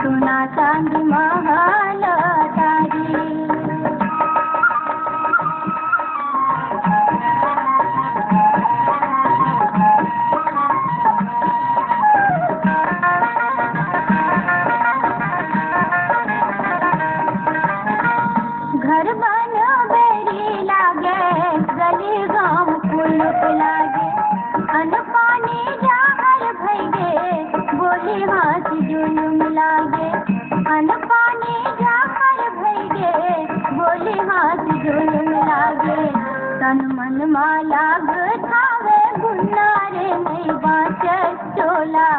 सोना चांदी महल तारी। घर बन बेरी लागे, गली गाँव पुलक लागे, अन पानी जाहर भैगे, बोली हाथ जुलुम लागे, अन पानी जाहर भैगे, बोली हाथ जुलुम लागे, तन मन माला थावे, गुन्ना रे नहीं बाँच चोला,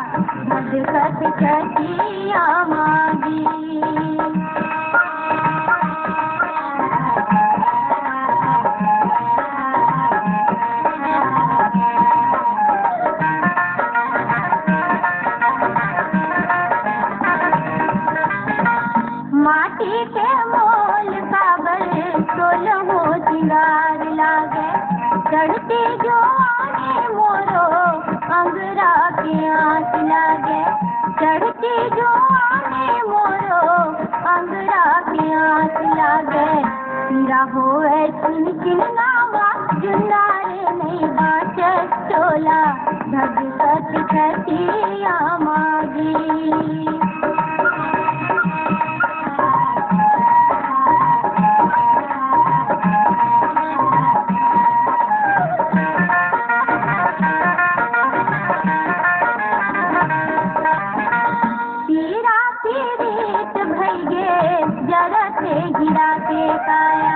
भदकत चटिया मागी। माटी के मोल काबर तोल हो सिंगार लागे, चढ़ती जो आगे मोरो अंगरा के आँच लागे, चढ़ती जो आगे मोरो अंगरा के आँच लागे। तेरा होए चिन नावा, जुन्नारे नहीं बाँच चोला, भगत छतिया मागी। गिरा के काया,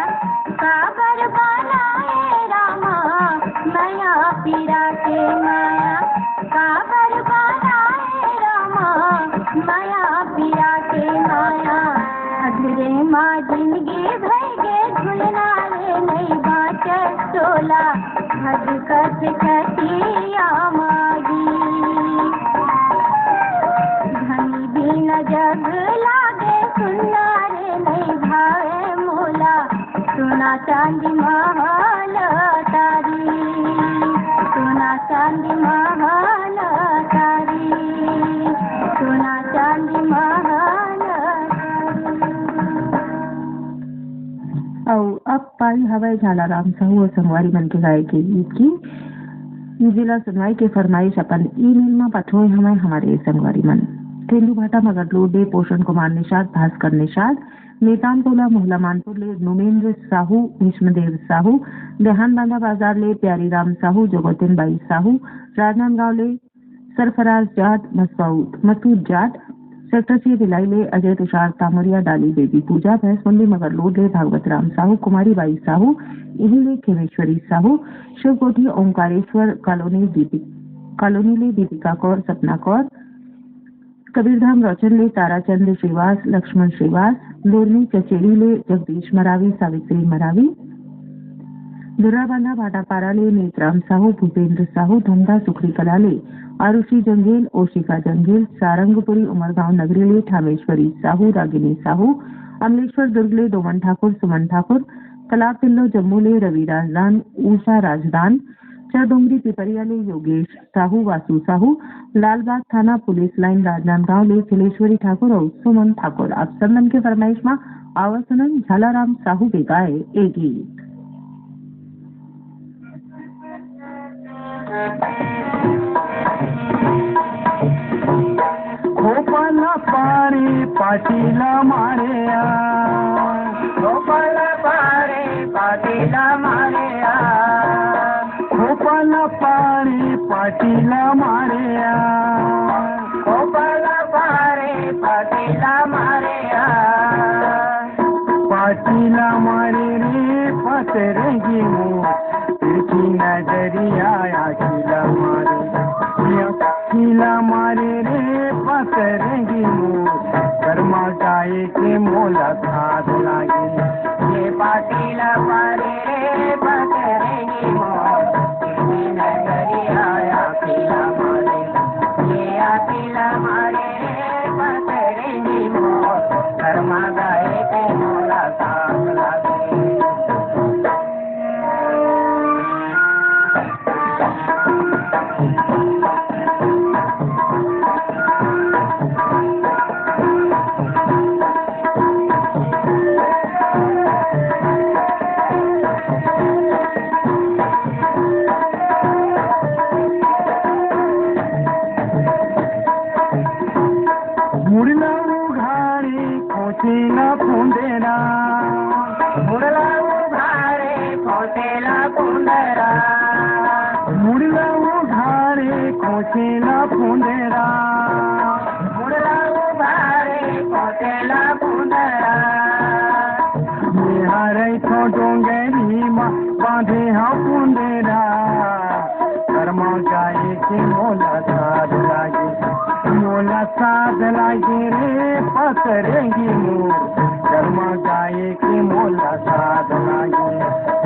काबर बनाए रामा, नया पीरा के माया, काबर बनाए रामा, नया पीरा के माया। अधूरे माँ जिंदगी भैगे, झुलना रे नहीं बाँच टोला, भदकत छतिया मागी। धनी बिन जग लागे, सुना रे नहीं भावे मोला, सोना चांदी महल तारी, सोना चांदी महल तारी, सोना चांदी महल और अब पाई हवाई झाला राम साहू और संगवारी मन के गाय के गीत की जिला सुनवाई के फरमाइश अपन ईमेल में पठोए हमें हमारे संगवारी मन तेंदु भाटा मगर लोडे पोषण कुमार निषाद भास्कर निषाद नेतान टोला मोहला मानपुर ले नुमेंद्र साहू भीष्मदेव साहू देहान बांधा बाजार ले प्यारी राम साहू जोगोतिन बाई साहू राजनांदगांव ले सरफराज जाट मसूद जाट सेक्टर सी भिलाई ले अजय तुषार तामरिया डाली देवी पूजा भैंसमंडी मगर लोड ले भागवत राम साहू कुमारी बाई साहू इन्हीं ले खेमेश्वरी साहू शिवकोठी ओंकारेश्वर कॉलोनी ले दीपिका कौर सपना कौर कबीरधाम रोचन ले ताराचंद श्रीवास लक्ष्मण श्रीवास लोरनी चचेरी ले जगदीश मरावी सावित्री मरावी दुर्राबांधा भाटापारा ले नेतराम साहू भूपेंद्र साहू धमधा सुखरी कला ले आरुषि जंगेल ओशिका जंगेल सारंगपुरी उमरगांव नगरी ले ठामेश्वरी साहू रागिनी साहू अमलेश्वर दुर्ग ले डोमन ठाकुर सुमन ठाकुर तालाब तिल्लो जम्मू ले रवि राजदान उषा राजदान चरडोंगरी पिपरिया ले योगेश साहू वासु साहू लालबाग थाना पुलिस लाइन राजनांदगांव ले खिलेश्वरी ठाकुर और सुमन ठाकुर आप सबन के फरमाइश में आवाज सुनन झालाराम साहू के गाए ए गीत। गोपाला पारे पाटीला मारेया, गोपाला पारे पाटीला मारेया, गोपाला पारे पाटीला मारेया, गोपाला पारे पाटीला मारेया, पाटीला मारे रे पतरंगी मुँह तिरछी नजरिया खिला मारे, खिला मारे रे पतरंगी मुँह कर्मा गाये के मोला खाद लागे, ये पाटीला मारे रे पतरंगी मुँह तिरछी नजरिया खिला मारे, ये खिला मारे रे पतरंगी मुँह कर्मा गाये के मोला खाद लागे। मुड़ला उघारे खोसेला फुंदेरा, मुड़ला उघारे खोसेला फुंदेरा, मुड़ला उघारे खोसेला फुंदेरा, मुड़ला उघारे खोसेला फुंदेरा, बिहारे थो डोंगरी माँ बांधे हाँ फुंदेरा, कर्मा गाये के मोला साध लागे, मोला साध लागे रे पतरंगी मुँह कर्मा गाये के मोला साध लागे,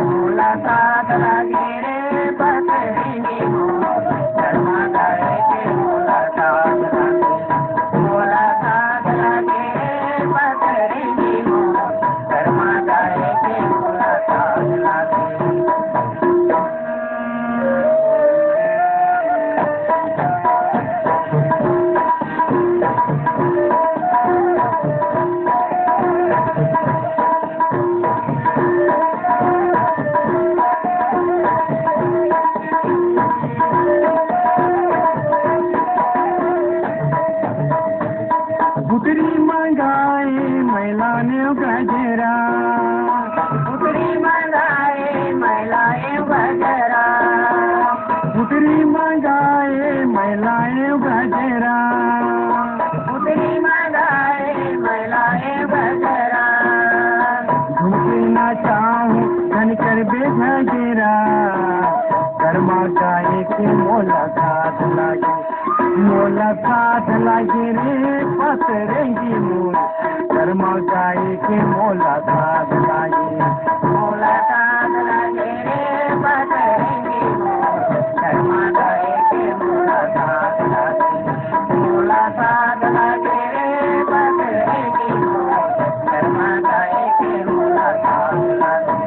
मोला साध लागे रे पतरंगी मुँह कर्मा गाये के मोला साध लागे, मोला साध लागे रे पतरंगी मुँह कर्मा गाये के मोला साध लागे। उतरी मंगाए मैलाने गजरा, उतरी मंगाए मैलाए गजरा, उतरी मंगाए मैलाए गजरा, उतरी मंगाए मैलाए गजरा, झूठे ना चाहूँ धन कर बेघरा, कर्मा गाये के मोला खाद लागे, मोला खाद लागे रे पतरंगी मुँह कर्मा गाये के मोला खाद लागे, मोला खाद लागे रे पतरंगी मुँह कर्मा गाये के मोला खाद लागे, मोला खाद लागे रे पतरंगी मुँह कर्मा गाये के मोला खाद लागे।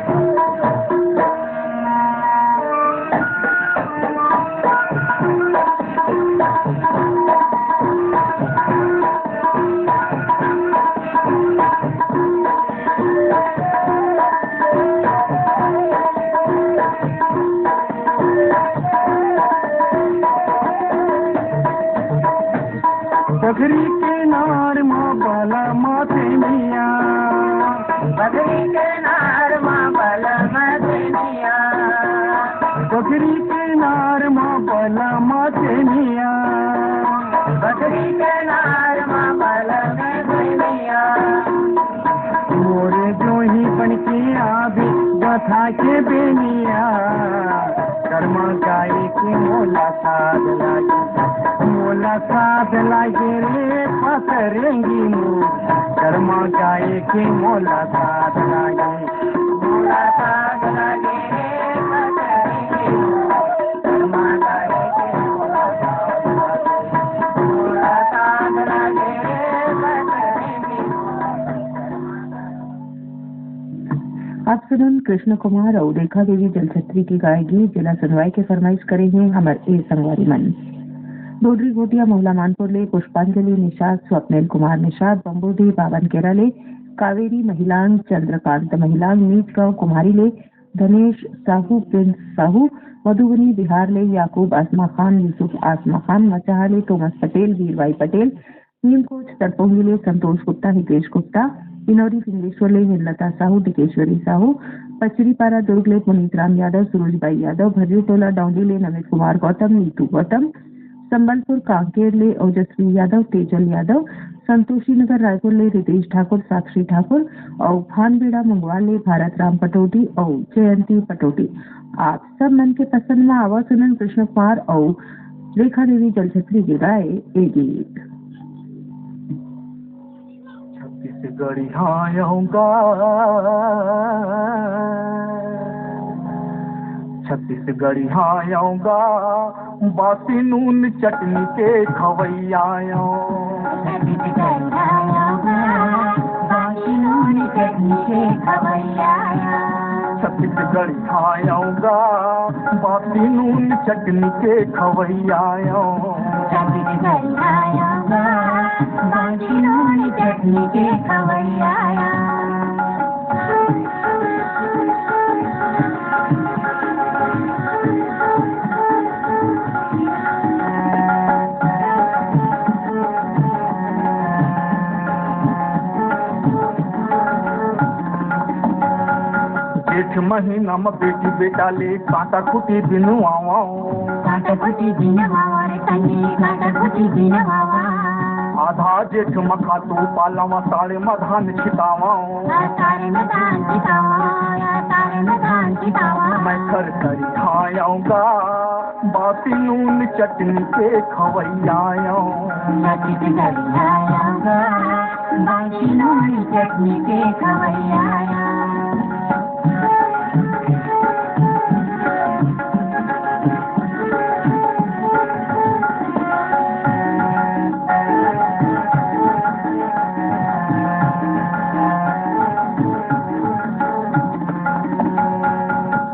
बकरी के नार माँ बाला माथे मिया, बकरी के नार माँ बाला माथे मिया, बकरी के नार माँ बाला माथे मिया, बकरी के नार माँ बाला माथे मिया। मोरे जो ही बन के आवे गथा के बेनिया, कर्मा गाय के मोला साध लागे, मोला साध लागे रे पतरेंगी मुँह, कर्मा गाय के मोला साध लागे, मोला साध लागे रे पतरेंगी मुँह, कर्मा गाय के मोला साध लागे, मोला साध लागे रे पतरेंगी मुँह। आप सुनन कृष्ण कुमार और रेखा देवी जलछत्री की गायकी जिला सुनवाई के फरमाइश करेंगे हमार ए संगवारी मन। डोडरी घोटिया मोहला मानपुर ले पुष्पांजलि निषाद स्वप्निल कुमार निषाद बम्बोदी बावन केरा ले कावेरी महिलांग चंद्रकांत महिलांग नीच गांव कुमारी ले धनेश साहू प्रिंस साहू मधुबनी बिहार ले याकूब आसमा खान यूसुफ आसमा खान मचाहा ले तोमस पटेल वीरवाई पटेल नीमकोच तरपोंगी ले संतोष गुप्ता हितेश गुप्ता किनौरी सिंगेश्वर ले हिमलता साहू डिकेश्वरी साहू पचरीपारा दुर्ग ले पुनीत राम यादव सुरुजबाई यादव भर्री टोला डौंडी ले नमित कुमार गौतम नीतू गौतम संबलपुर कांकेर ले ओजस्वी यादव तेजल यादव संतोषी नगर रायपुर ले रितेश ठाकुर साक्षी ठाकुर और भानबेड़ा मंगवाल ले भारत राम पटोटी और जयंती पटोटी। आप सब मन के पसंद में आवा सुनन कृष्ण कुमार और रेखा देवी जलछत्री के गाए ए गीत। छत्तीसगढ़ी आऊंगा, छत्तीसगढ़ी आऊंगा, बासी नून चटनी के खवैया, छत्तीसगढ़ी आऊंगा, बासी नून चटनी के खवैया, चटनी के खवैया। जेठ महीना में बेटी बेटा ले कांटा खुटी बिनु आवा, कांटा खुटी बिनु आवा रे तंगी, कांटा खुटी बिनु आवा। आधा जेठ मखा तू पालावा साड़े में धान छितावा, साड़े में धान छितावा, साड़े में धान छितावा। मैं कर करी खाऊंगा, बासी नून चटनी के खवैया, चटनी खाऊंगा, बासी नून चटनी के खवैया।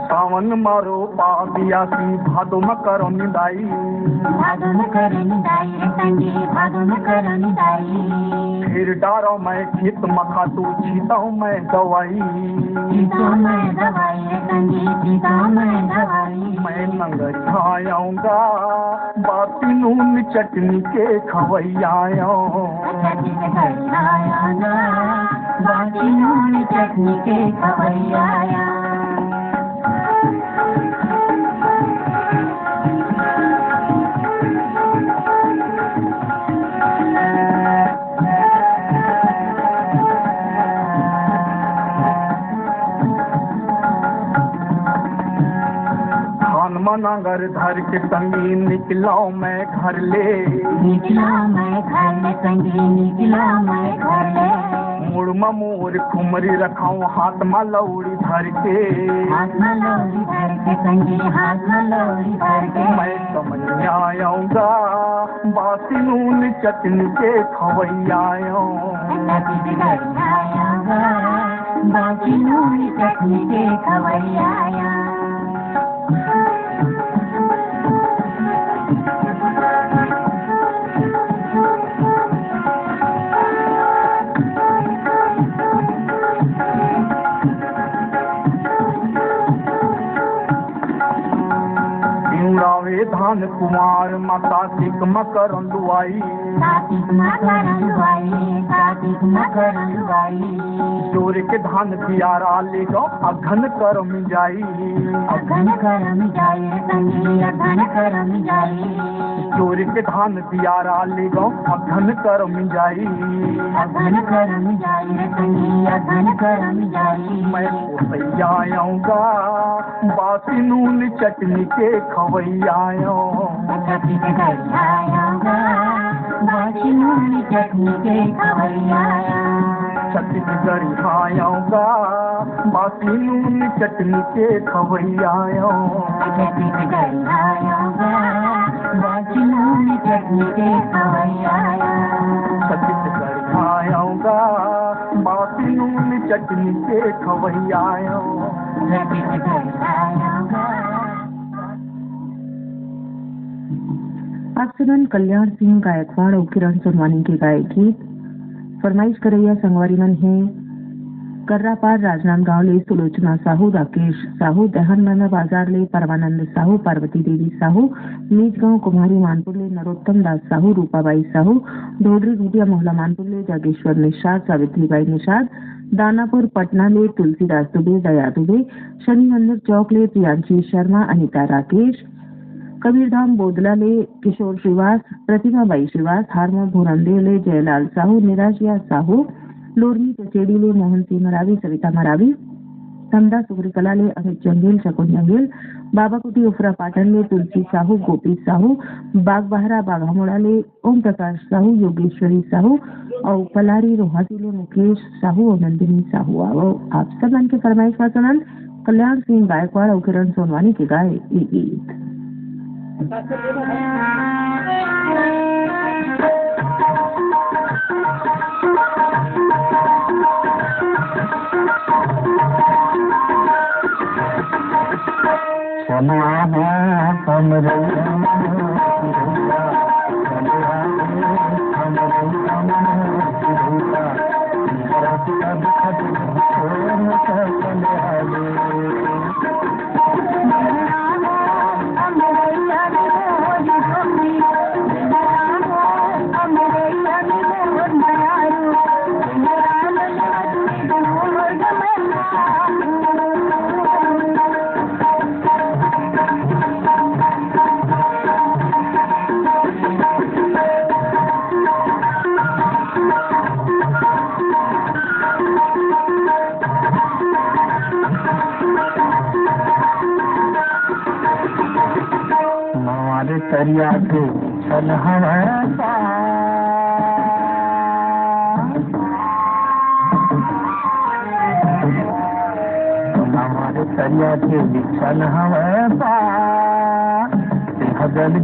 सावन मारो पाबियासी भादो में करो निदाई, भादो में करो निदाई रे तंगी, भादो में करो निदाई। फिर डारो मैं खेत मखा तू छीताऊ मैं दवाई, छीताऊ मैं दवाई रे तंगी, छीताऊ मैं दवाई। मैं नंगरी आऊंगा, बासी नून चटनी के खवैया, बासी नून चटनी के खवैया। नांगर धर के तंगी निकला मैं घर ले, निकला मैं घर ले तंगी, निकला मैं घर ले। मुड़ में मोर खुमरी रखाऊं हाथ में लौड़ी धर के, हाथ में लौड़ी धर के तंगी, हाथ में लौड़ी धर के। मैं समझ आऊंगा, बासी नून चटनी के खवैया, बासी नून चटनी के खवैया। धान कुमार माँ कार्तिक मकर लुआई, कार्तिक मकर लुआई, कार्तिक मकर लुआई। जोर के धान दियारा ले गो अघन करम जाई, अघन करम जाई संगी अघन करम जाई। जोर के धान दियारा ले गो अघन करम जाई, अघन करम जाई संगी अघन करम जाई। मैं पोसैया आऊँगा बासी नून चटनी के खवैया चटनी के खवैया, बासी नून चटनी के खवैया। छत्तीसगढ़ आऊँगा बासी नून चटनी के खवैया, छत्तीसगढ़ आऊँगा बासी नून चटनी के खवैया। छत्तीसगढ़ आऊँगा बासी नून चटनी के खवैया, छत्तीसगढ़ आऊँगा। आप सुनन कल्याण सिंह गायकवाड़ और किरण सोनवानी के गाए गीत। फरमाइश करैया संगवारी मन है कर्रापार राजनांदगांव ले सुलोचना साहू, राकेश साहू, दहनमंदा बाजार ले परमानंद साहू, पार्वती देवी साहू, नीचगांव कुमारी मानपुर ले नरोत्तम दास साहू, रूपाबाई साहू, ढोडरी घुटिया मोहल्ला मानपुर ले जागेश्वर निषाद, सावित्रीबाई निषाद, दानापुर पटना ले तुलसीदास दुबे, दया दुबे, शनि मंदिर चौक ले प्रियांशी शर्मा, अनिता राकेश, कबीरधाम बोदला ले किशोर श्रीवास, प्रतिमाबाई श्रीवास, हारमा भोरंदे ले जयलाल साहू, निराशिया साहू, लोरमी चचेड़ी ले मोहन सिंह मरावी, सविता मरावी, समदा सुगरी कला ले अमित जंगेल, शकुन जंगेल, बाबाकुटी उफरा पाटन ले तुलसी साहू, गोपी साहू, बागबहरा बाघामोड़ा ले ओम प्रकाश साहू, योगेश्वरी साहू और पलारी रोहाती ले मुकेश साहू और नंदिनी साहू। आओ आप सब मन के फरमाइश का सुनन कल्याण सिंह गायकवाड़ और किरण सोनवानी के गाए ये गीत। तरिया के चल हमारा हमारे तरिया के चल हमारा हजल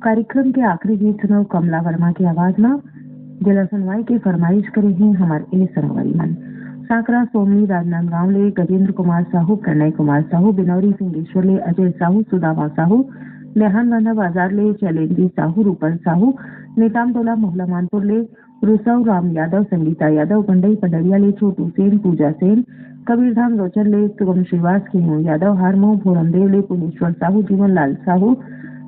कार्यक्रम के आखिरी गीत सुनो कमला वर्मा की आवाज में। जिला सुनवाई के फरमाइश करे हैं हमारे ए संगवारी मन साकरा सोमनी राजनांदगांव ले गजेंद्र कुमार साहू, प्रणय कुमार साहू, बिनौरी सिंगेश्वर ले अजय साहू, सुदामा साहू, नेहान बांधा बाजार ले चैलेंजी साहू, रूपल साहू, नेताम टोला मोहला मानपुर ले रुसव राम यादव, संगीता यादव, गंडई पडरिया ले छोटू सेन, पूजा सेन, कबीरधाम रोचर ले सुगम श्रीवास, किमू यादव, हारमो भोरमदेव ले पुनेश्वर साहू, जीवन लाल साहू,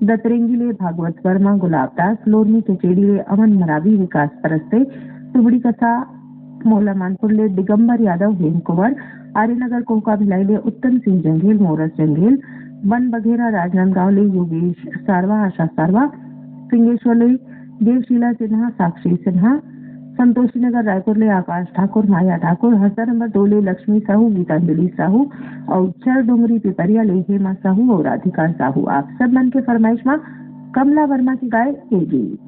दतरेंगी ले भागवत वर्मा, गुलाब दास, लोरनी चचेड़ी ले अमन मरावी, विकास परस्ते, तुबड़ी कथा मोहला मानपुर ले दिगंबर यादव, हेम कुंवर, आर्यनगर कोका भिलाई ले उत्तम सिंह जंगेल, मोरस जंगेल, वन बघेरा राजनांदगांव ले योगेश सारवा, आशा सारवा, सिंगेश्वर ले देवशीला सिन्हा, साक्षी सिन्हा, संतोषी नगर रायपुर ले आकाश ठाकुर, माया ठाकुर, हसर नंबर 2 ले लक्ष्मी साहू, गीतांजलि साहू और चर डोंगरी पिपरिया ले हेमा साहू और राधिका साहू। आप सब मन के फरमाइश में कमला वर्मा की गाय ये गीत।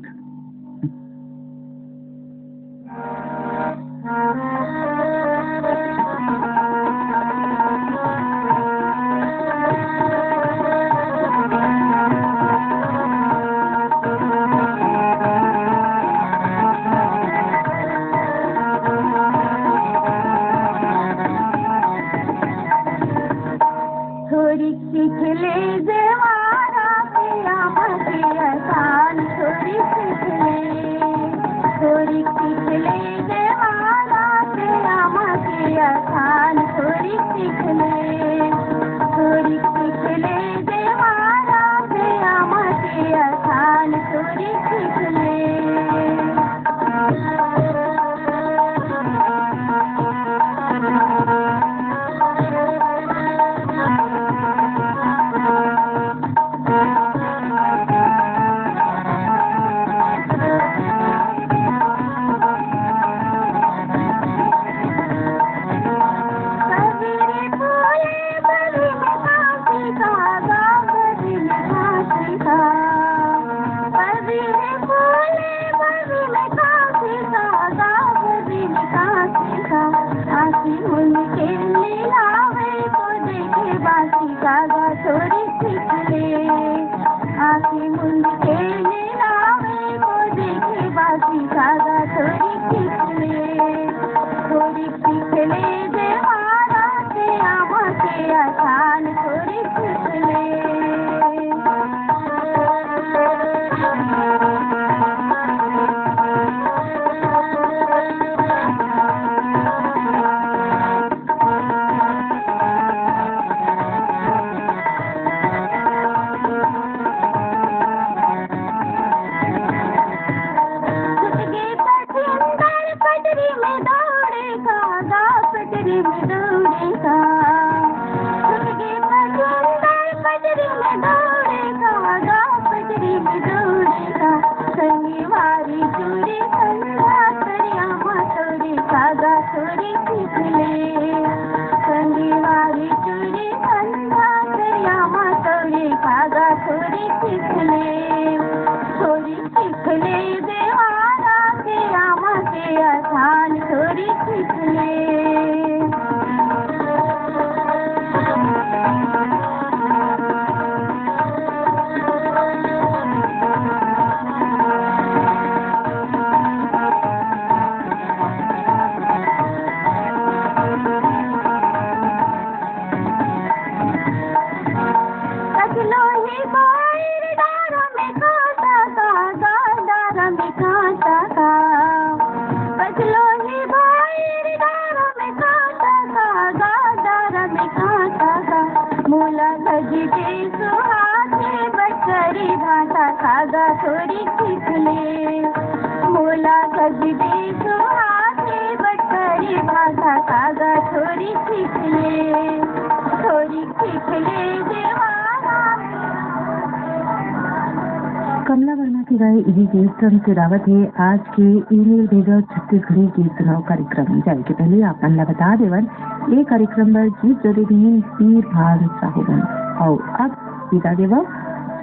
कमला वर्मा की गाय यही गीत से दावत है आज के ईमेल भेजो छत्तीसगढ़ी गीत सुनाओ कार्यक्रम जाए के पहले आप बता देवन ये कार्यक्रम पर गीत जरूरी पीर भान साहुबन और अब विदा देव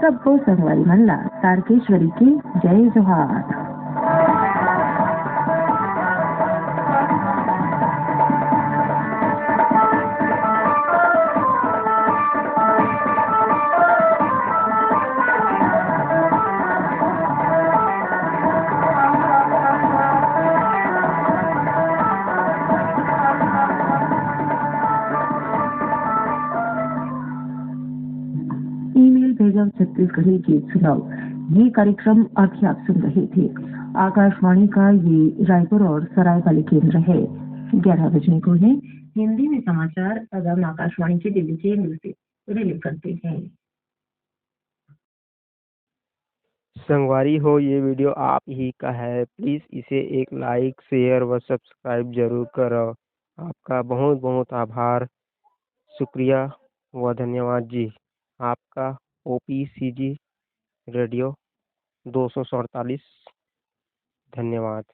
सबको संगवारी मल्ला तारकेश्वरी की जय जोहार। छत्तीसगढ़ी गीत सुनाओ। ये कार्यक्रम अभी आप सुन रहे थे। आकाशवाणी का ये रायपुर और सरायपाली केंद्र है। 11 बजने को है। हिंदी में समाचार अब हम आकाशवाणी के दिल्ली केंद्र से रिले करते हैं। संगवारी हो, ये वीडियो आप ही का है। प्लीज़ इसे एक लाइक, शेयर व सब्सक्राइब जरूर करो। आपका बहुत बहुत आभार, शुक्रिया व धन्यवाद जी। आपका OPCG रेडियो 247। धन्यवाद।